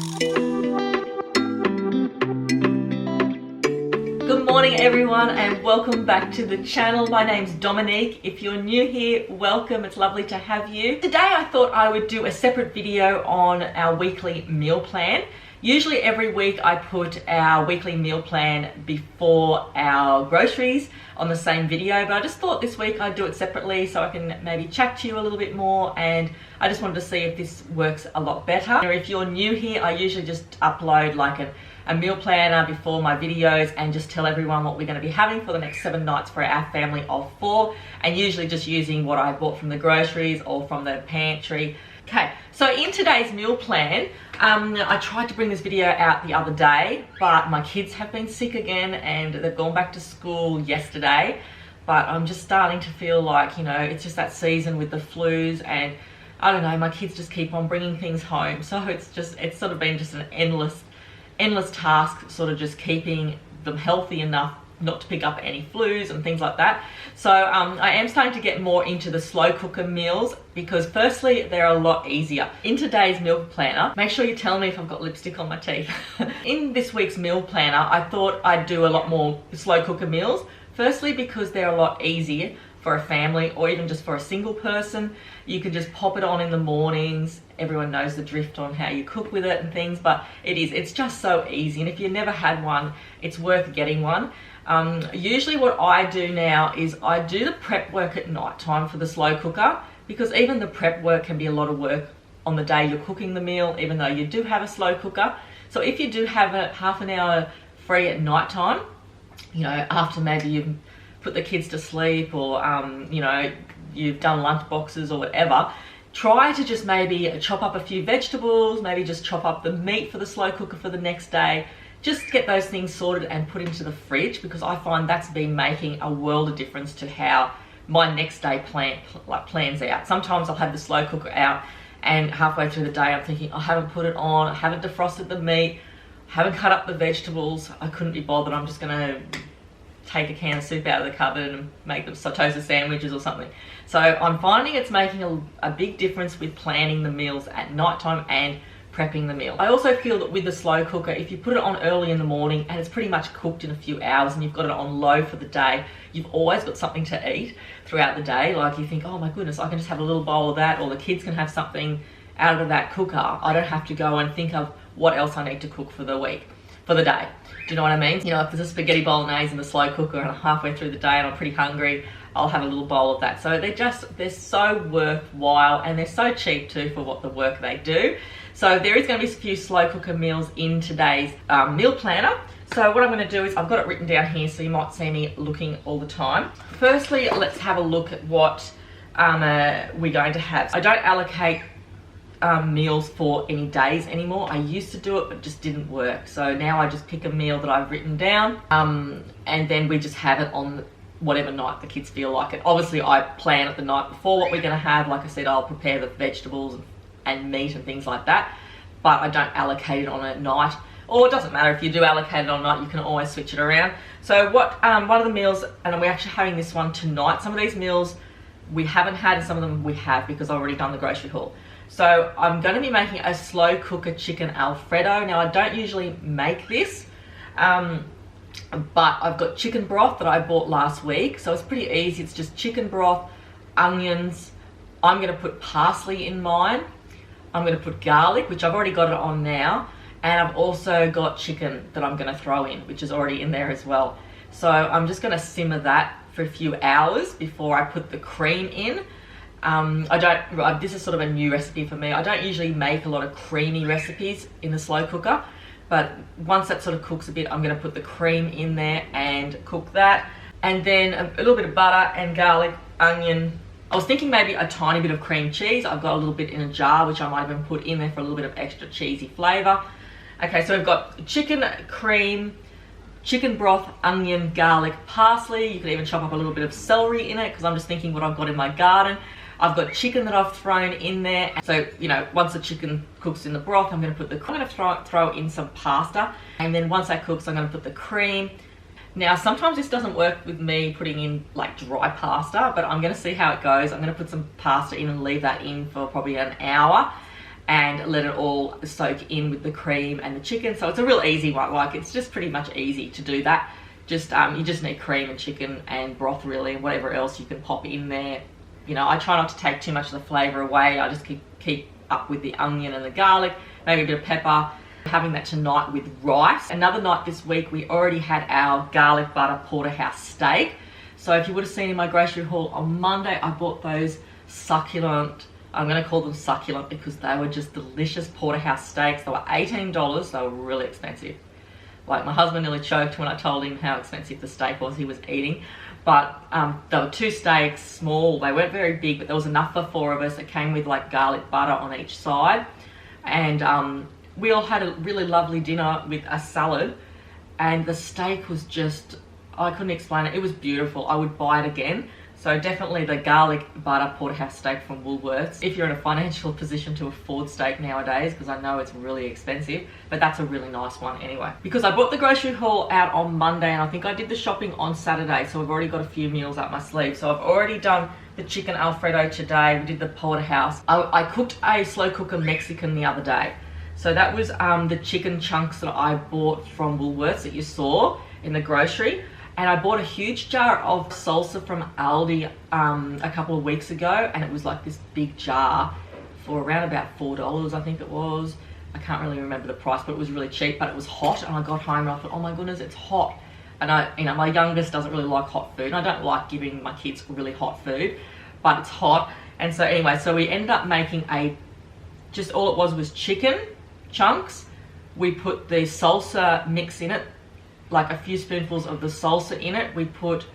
Good morning everyone and welcome back to the channel. My name's Dominique. If you're new here, welcome. It's lovely to have you. Today I thought I would do a separate video on our weekly meal plan. Usually every week I put our weekly meal plan before our groceries on the same video, but I just thought this week I'd do it separately so I can maybe chat to you a little bit more, and I just wanted to see if this works a lot better. If you're new here, I usually just upload like a meal planner before my videos and just tell everyone what we're going to be having for the next 7 nights for our family of 4, and usually just using what I bought from the groceries or from the pantry. Okay, so in today's meal plan, I tried to bring this video out the other day, but my kids have been sick again and they've gone back to school yesterday. But I'm just starting to feel like, you know, it's just that season with the flus, and I don't know, my kids just keep on bringing things home. So it's sort of been just an endless task, sort of just keeping them healthy enough not to pick up any flus and things like that. So I am starting to get more into the slow cooker meals because firstly, they're a lot easier. In today's meal planner, make sure you tell me if I've got lipstick on my teeth. In this week's meal planner, I thought I'd do a lot more slow cooker meals. Firstly, because they're a lot easier for a family or even just for a single person. You can just pop it on in the mornings. Everyone knows the drift on how you cook with it and things, but it's just so easy. And if you've never had one, it's worth getting one. Usually what I do now is I do the prep work at night time for the slow cooker, because even the prep work can be a lot of work on the day you're cooking the meal, even though you do have a slow cooker. So if you do have a half an hour free at night time, you know, after maybe you've put the kids to sleep or you know, you've done lunch boxes or whatever, try to just maybe chop up a few vegetables, maybe just chop up the meat for the slow cooker for the next day. Just get those things sorted and put into the fridge, because I find that's been making a world of difference to how my next day plans out. Sometimes I'll have the slow cooker out and halfway through the day I'm thinking, I haven't put it on, I haven't defrosted the meat, haven't cut up the vegetables, I couldn't be bothered, I'm just gonna take a can of soup out of the cupboard and make them toasted sandwiches or something. So I'm finding it's making a big difference with planning the meals at nighttime and prepping the meal. I also feel that with the slow cooker, if you put it on early in the morning and it's pretty much cooked in a few hours and you've got it on low for the day, you've always got something to eat throughout the day. Like you think, oh my goodness, I can just have a little bowl of that, or the kids can have something out of that cooker. I don't have to go and think of what else I need to cook for the week, for the day. Do you know what I mean? You know, if there's a spaghetti bolognese in the slow cooker and I'm halfway through the day and I'm pretty hungry, I'll have a little bowl of that. So they're so worthwhile, and they're so cheap too for what the work they do. So there is going to be a few slow cooker meals in today's meal planner. So what I'm going to do is, I've got it written down here so you might see me looking all the time. Firstly, let's have a look at what we're going to have. I don't allocate meals for any days anymore. I used to do it, but it just didn't work. So now I just pick a meal that I've written down, and then we just have it on whatever night the kids feel like it. Obviously I plan it the night before what we're going to have. Like I said, I'll prepare the vegetables and meat and things like that, but I don't allocate it on a night. Or it doesn't matter if you do allocate it on night, you can always switch it around. So what one of the meals, and we're actually having this one tonight, some of these meals we haven't had and some of them we have because I've already done the grocery haul. So I'm going to be making a slow cooker chicken Alfredo. Now I don't usually make this, but I've got chicken broth that I bought last week, so it's pretty easy. It's just chicken broth, onions. I'm going to put parsley in mine. I'm going to put garlic, which I've already got it on now, and I've also got chicken that I'm going to throw in, which is already in there as well. So I'm just going to simmer that for a few hours before I put the cream in. This is sort of a new recipe for me. I don't usually make a lot of creamy recipes in the slow cooker, but once that sort of cooks a bit, I'm going to put the cream in there and cook that. And then a little bit of butter and garlic, onion. I was thinking maybe a tiny bit of cream cheese. I've got a little bit in a jar, which I might even put in there for a little bit of extra cheesy flavour. Okay, so we've got chicken, cream, chicken broth, onion, garlic, parsley. You could even chop up a little bit of celery in it, because I'm just thinking what I've got in my garden. I've got chicken that I've thrown in there. So, you know, once the chicken cooks in the broth, I'm going to throw in some pasta. And then once that cooks, I'm going to put the cream. Now, sometimes this doesn't work with me putting in like dry pasta, but I'm going to see how it goes. I'm going to put some pasta in and leave that in for probably an hour. and let it all soak in with the cream and the chicken. So it's a real easy one. Like, it's just pretty much easy to do that. Just you just need cream and chicken and broth really, and whatever else you can pop in there. You know, I try not to take too much of the flavor away. I just keep up with the onion and the garlic, maybe a bit of pepper. Having that tonight with rice. Another night this week, we already had our garlic butter porterhouse steak. So if you would have seen in my grocery haul on Monday, I bought those succulent, I'm going to call them succulent because they were just delicious porterhouse steaks. They were $18. They were really expensive. Like, my husband nearly choked when I told him how expensive the steak was he was eating. But there were 2 steaks, small. They weren't very big, but there was enough for 4 of us. It came with like garlic butter on each side. And we all had a really lovely dinner with a salad. And the steak was just, I couldn't explain it. It was beautiful. I would buy it again. So definitely the garlic butter porterhouse steak from Woolworths. If you're in a financial position to afford steak nowadays, because I know it's really expensive, but that's a really nice one anyway. Because I bought the grocery haul out on Monday, and I think I did the shopping on Saturday, so I've already got a few meals up my sleeve. So I've already done the chicken Alfredo today. We did the porterhouse. I cooked a slow cooker Mexican the other day. So that was the chicken chunks that I bought from Woolworths that you saw in the grocery. And I bought a huge jar of salsa from Aldi a couple of weeks ago, and it was like this big jar for around about $4, I think it was. I can't really remember the price, but it was really cheap, but it was hot. And I got home and I thought, oh my goodness, it's hot. And my youngest doesn't really like hot food. And I don't like giving my kids really hot food, but it's hot. And so anyway, so we ended up making just all it was chicken chunks. We put the salsa mix in it, like a few spoonfuls of the salsa in it. We put,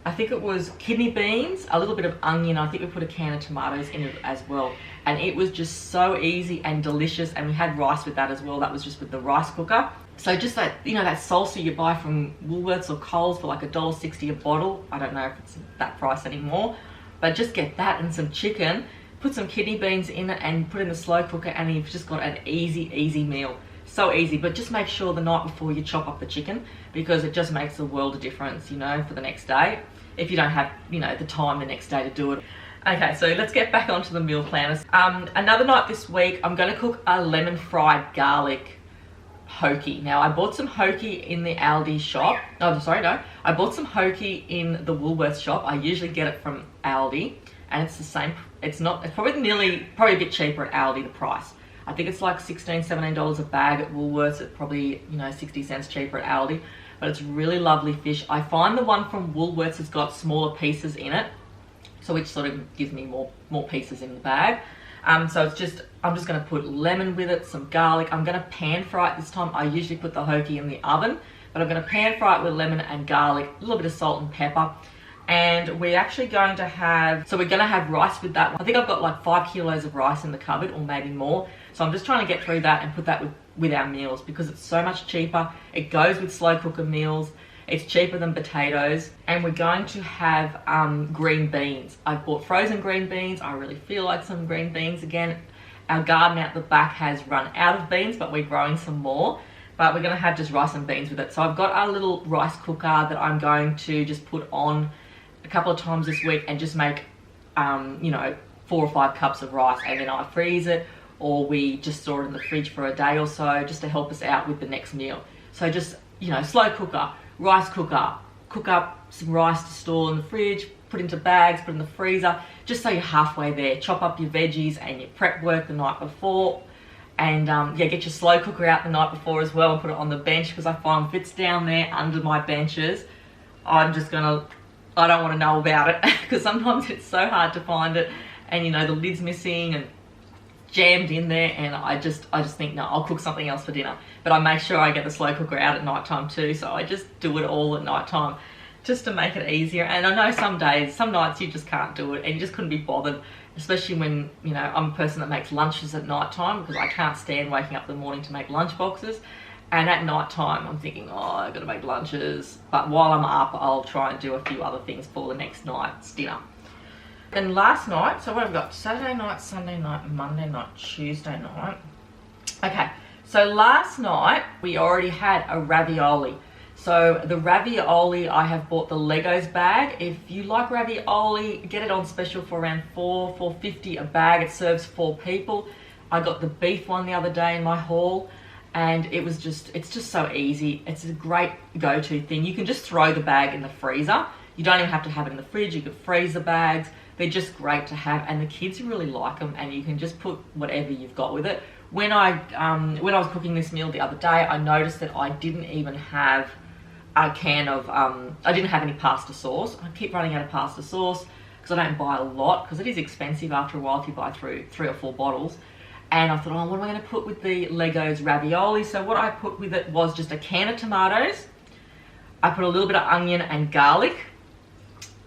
I think it was kidney beans, a little bit of onion. I think we put a can of tomatoes in it as well. And it was just so easy and delicious. And we had rice with that as well. That was just with the rice cooker. So just that, you know, that salsa you buy from Woolworths or Coles for like $1.60 a bottle. I don't know if it's that price anymore, but just get that and some chicken, put some kidney beans in it and put it in the slow cooker, and you've just got an easy meal. So easy. But just make sure the night before you chop up the chicken, because it just makes a world of difference, you know, for the next day, if you don't have, you know, the time the next day to do it. Okay, so let's get back onto the meal planners. Another night this week, I'm going to cook a lemon fried garlic hoki. Now, I bought some hoki in the Aldi shop. Oh, sorry, no. I bought some hoki in the Woolworths shop. I usually get it from Aldi, and it's the same. It's probably a bit cheaper at Aldi, the price. I think it's like $16, $17 a bag at Woolworths. It's probably, you know, 60 cents cheaper at Aldi, but it's really lovely fish. I find the one from Woolworths has got smaller pieces in it, so which sort of gives me more pieces in the bag. So it's just, I'm just going to put lemon with it, some garlic. I'm going to pan fry it this time. I usually put the hoki in the oven, but I'm going to pan fry it with lemon and garlic, a little bit of salt and pepper. And we're actually going to have, so we're going to have rice with that one. I think I've got like 5 kilos of rice in the cupboard, or maybe more. So I'm just trying to get through that and put that with our meals, because it's so much cheaper. It goes with slow cooker meals. It's cheaper than potatoes. And we're going to have green beans. I've bought frozen green beans. I really feel like some green beans again. Our garden out the back has run out of beans, but we're growing some more. But we're going to have just rice and beans with it. So I've got our little rice cooker that I'm going to just put on a couple of times this week and just make, you know, 4 or 5 cups of rice, and then I freeze it, or we just store it in the fridge for a day or so just to help us out with the next meal. So just, you know, slow cooker, rice cooker, cook up some rice to store in the fridge, put into bags, put in the freezer, just so you're halfway there. Chop up your veggies and your prep work the night before, and yeah, get your slow cooker out the night before as well and put it on the bench, because I find if it's down there under my benches, I don't want to know about it, because sometimes it's so hard to find it, and you know, the lid's missing and jammed in there, and I just think, no, I'll cook something else for dinner. But I make sure I get the slow cooker out at night time too, so I just do it all at night time just to make it easier. And I know some days, some nights you just can't do it, and you just couldn't be bothered, especially when, you know, I'm a person that makes lunches at night time, because I can't stand waking up in the morning to make lunch boxes. And at night time, I'm thinking, oh, I've got to make lunches. But while I'm up, I'll try and do a few other things for the next night's dinner. And last night, so what have we got? Saturday night, Sunday night, Monday night, Tuesday night. Okay, so last night, we already had a ravioli. So the ravioli, I have bought the Legos bag. If you like ravioli, get it on special for around $4.50 a bag. It serves 4 people. I got the beef one the other day in my haul, and it's just so easy. It's a great go-to thing. You can just throw the bag in the freezer. You don't even have to have it in the fridge. You could freeze the bags. They're just great to have, and the kids really like them, and you can just put whatever you've got with it. When I was cooking this meal the other day, I noticed that I didn't even have a can of, I didn't have any pasta sauce. I keep running out of pasta sauce because I don't buy a lot, because it is expensive after a while if you buy through 3 or 4 bottles. And I thought, oh, what am I going to put with the Legos ravioli? So what I put with it was just a can of tomatoes. I put a little bit of onion and garlic.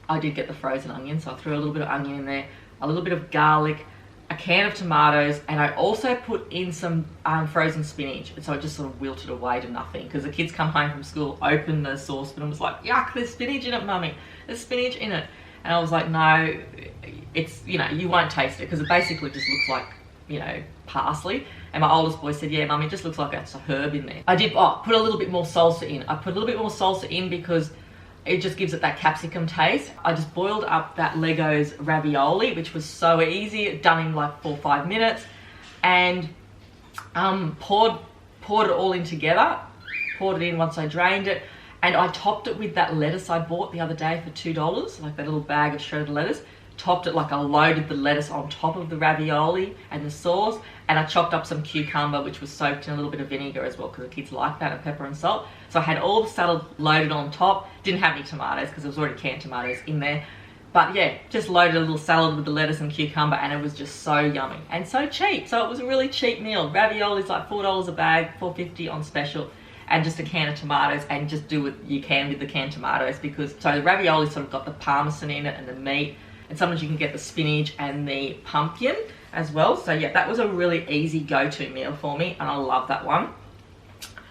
I did get the frozen onion, so I threw a little bit of onion in there, a little bit of garlic, a can of tomatoes, and I also put in some frozen spinach. So it just sort of wilted away to nothing, because the kids come home from school, open the saucepan, and was like, yuck, there's spinach in it, mummy. There's spinach in it. And I was like, no, it's, you know, you won't taste it, because it basically just looks like, you know, parsley. And my oldest boy said, yeah, mummy, it just looks like it's a herb in there. I did put a little bit more salsa in. I put a little bit more salsa in because it just gives it that capsicum taste. I just boiled up that Legos ravioli, which was so easy, done in like 4 or 5 minutes, and poured it all in together, poured it in once I drained it, and I topped it with that lettuce I bought the other day for $2, like that little bag of shredded lettuce. Topped it, like I loaded the lettuce on top of the ravioli and the sauce, and I chopped up some cucumber, which was soaked in a little bit of vinegar as well, because the kids like that, and pepper and salt. So I had all the salad loaded on top. Didn't have any tomatoes because there was already canned tomatoes in there. But yeah, just loaded a little salad with the lettuce and cucumber, and it was just so yummy and so cheap. So it was a really cheap meal. Ravioli's like $4 a bag, $4.50 on special, and just a can of tomatoes, and just do what you can with the canned tomatoes, because so the ravioli sort of got the parmesan in it and the meat. And sometimes you can get the spinach and the pumpkin as well. So yeah, that was a really easy go-to meal for me, and I love that one.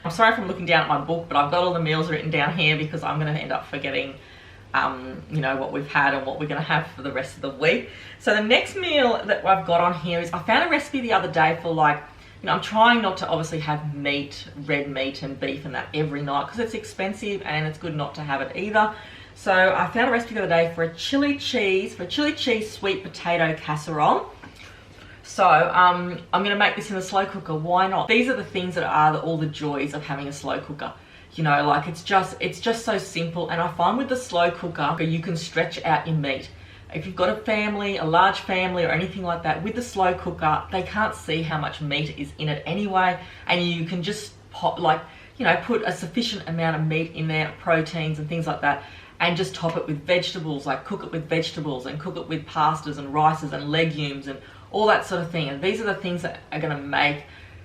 I'm sorry if I'm looking down at my book, but I've got all the meals written down here because I'm going to end up forgetting, you know, what we've had and what we're going to have for the rest of the week. So the next meal that I've got on here is, I found a recipe the other day for, like, you know, I'm trying not to obviously have meat, red meat and beef and that every night, because it's expensive and it's good not to have it either. So I found a recipe the other day for a chili cheese sweet potato casserole. So I'm going to make this in a slow cooker. Why not? These are the things that are all the joys of having a slow cooker. You know, like it's just so simple. And I find with the slow cooker, you can stretch out your meat. If you've got a family, a large family or anything like that, with the slow cooker, they can't see how much meat is in it anyway. And you can just put a sufficient amount of meat in there, proteins and things like that, and just top it with vegetables, like cook it with vegetables and cook it with pastas and rices and legumes and all that sort of thing. And these are the things that are going to make,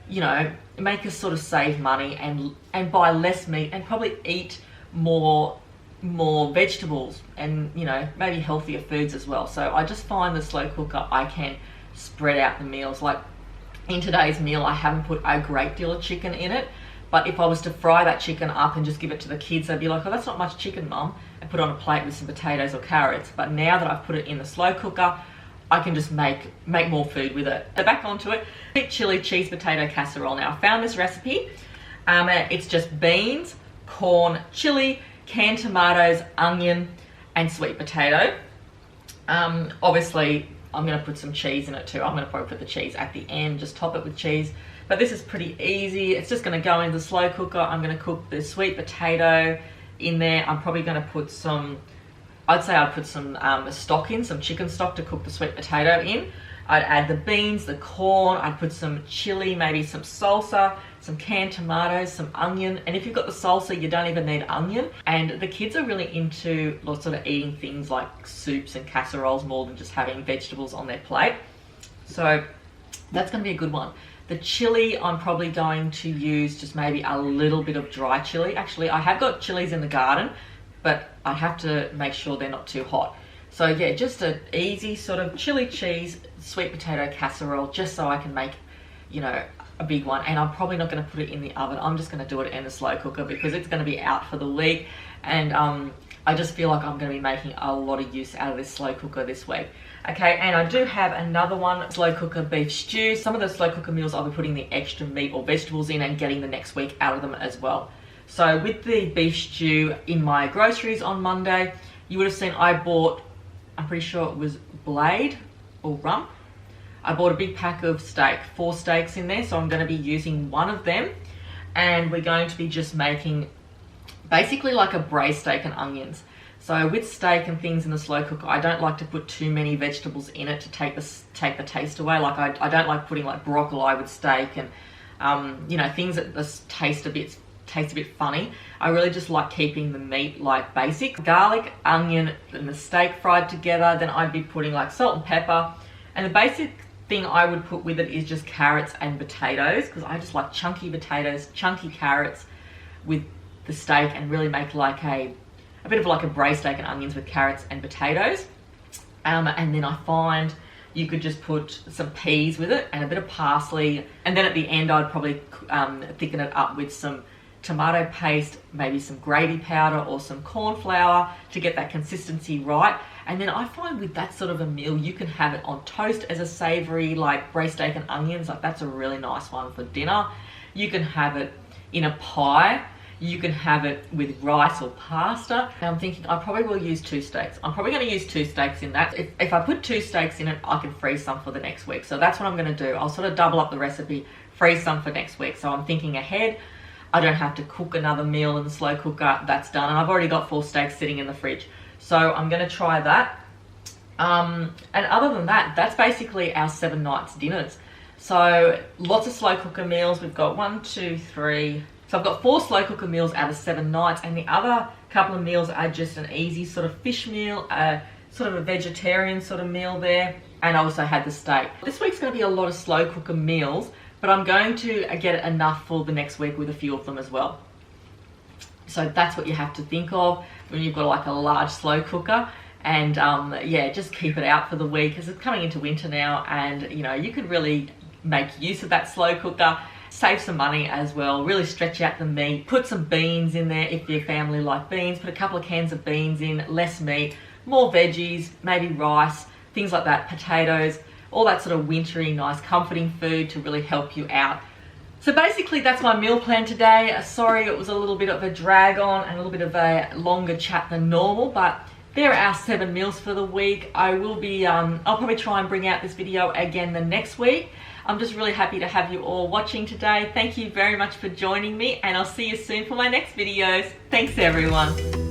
you know, make us sort of save money and buy less meat, and probably eat more vegetables and, you know, maybe healthier foods as well. So I just find the slow cooker, I can spread out the meals. Like in today's meal, I haven't put a great deal of chicken in it, but if I was to fry that chicken up and just give it to the kids, they'd be like, oh, that's not much chicken, Mum, and put it on a plate with some potatoes or carrots. But now that I've put it in the slow cooker, I can just make more food with it. So back onto it, chili cheese potato casserole. Now I found this recipe. It's just beans, corn, chili, canned tomatoes, onion, and sweet potato. Obviously, I'm going to put some cheese in it too. I'm going to probably put the cheese at the end, just top it with cheese. But this is pretty easy. It's just going to go into the slow cooker. I'm going to cook the sweet potato in there. I'm probably going to put some, I'd say I'd put some stock in, some chicken stock to cook the sweet potato in. I'd add the beans, the corn, I'd put some chili, maybe some salsa, some canned tomatoes, some onion. And if you've got the salsa, you don't even need onion. And the kids are really into sort of eating things like soups and casseroles more than just having vegetables on their plate. So that's going to be a good one. The chili, I'm probably going to use just maybe a little bit of dry chili. Actually, I have got chilies in the garden, but I have to make sure they're not too hot. So yeah, just an easy sort of chili cheese, sweet potato casserole, just so I can make, you know, a big one. And I'm probably not going to put it in the oven. I'm just going to do it in the slow cooker because it's going to be out for the week. And I just feel like I'm going to be making a lot of use out of this slow cooker this week. Okay, and I do have another one, slow cooker beef stew. Some of the slow cooker meals I'll be putting the extra meat or vegetables in and getting the next week out of them as well. So with the beef stew in my groceries on Monday, you would have seen I bought, I'm pretty sure it was Blade or Rump. I bought a big pack of steak, 4 steaks in there, so I'm going to be using one of them, and we're going to be just making basically like a braised steak and onions. So with steak and things in the slow cooker, I don't like to put too many vegetables in it to take the taste away. Like I don't like putting like broccoli with steak and you know, things that just taste a bit funny. I really just like keeping the meat like basic. Garlic, onion, and the steak fried together. Then I'd be putting like salt and pepper. And the basic thing I would put with it is just carrots and potatoes, because I just like chunky potatoes, chunky carrots with the steak, and really make like a bit of like a braised steak and onions with carrots and potatoes. And then I find you could just put some peas with it and a bit of parsley. And then at the end, I'd probably thicken it up with some tomato paste, maybe some gravy powder or some corn flour to get that consistency right. And then I find with that sort of a meal, you can have it on toast as a savory, like braised steak and onions. Like that's a really nice one for dinner. You can have it in a pie. You can have it with rice or pasta. And I'm thinking I probably will use 2 steaks. I'm probably going to use 2 steaks in that. If I put 2 steaks in it, I can freeze some for the next week. So that's what I'm going to do. I'll sort of double up the recipe, freeze some for next week. So I'm thinking ahead. I don't have to cook another meal in the slow cooker. That's done. And I've already got 4 steaks sitting in the fridge. So I'm going to try that. And other than that, that's basically our 7 nights dinners. So lots of slow cooker meals. We've got 1, 2, 3. So I've got 4 slow cooker meals out of 7 nights. And the other couple of meals are just an easy sort of fish meal, sort of a vegetarian sort of meal there. And I also had the steak. This week's going to be a lot of slow cooker meals, but I'm going to get enough for the next week with a few of them as well. So that's what you have to think of when you've got like a large slow cooker. And yeah, just keep it out for the week, because it's coming into winter now, and you know, you could really make use of that slow cooker, save some money as well, really stretch out the meat, put some beans in there if your family like beans, put a couple of cans of beans in, less meat, more veggies, maybe rice, things like that, potatoes, all that sort of wintry, nice, comforting food to really help you out. So basically that's my meal plan today. Sorry it was a little bit of a drag on and a little bit of a longer chat than normal, but there are our 7 meals for the week. I will be, I'll probably try and bring out this video again the next week. I'm just really happy to have you all watching today. Thank you very much for joining me, and I'll see you soon for my next videos. Thanks everyone.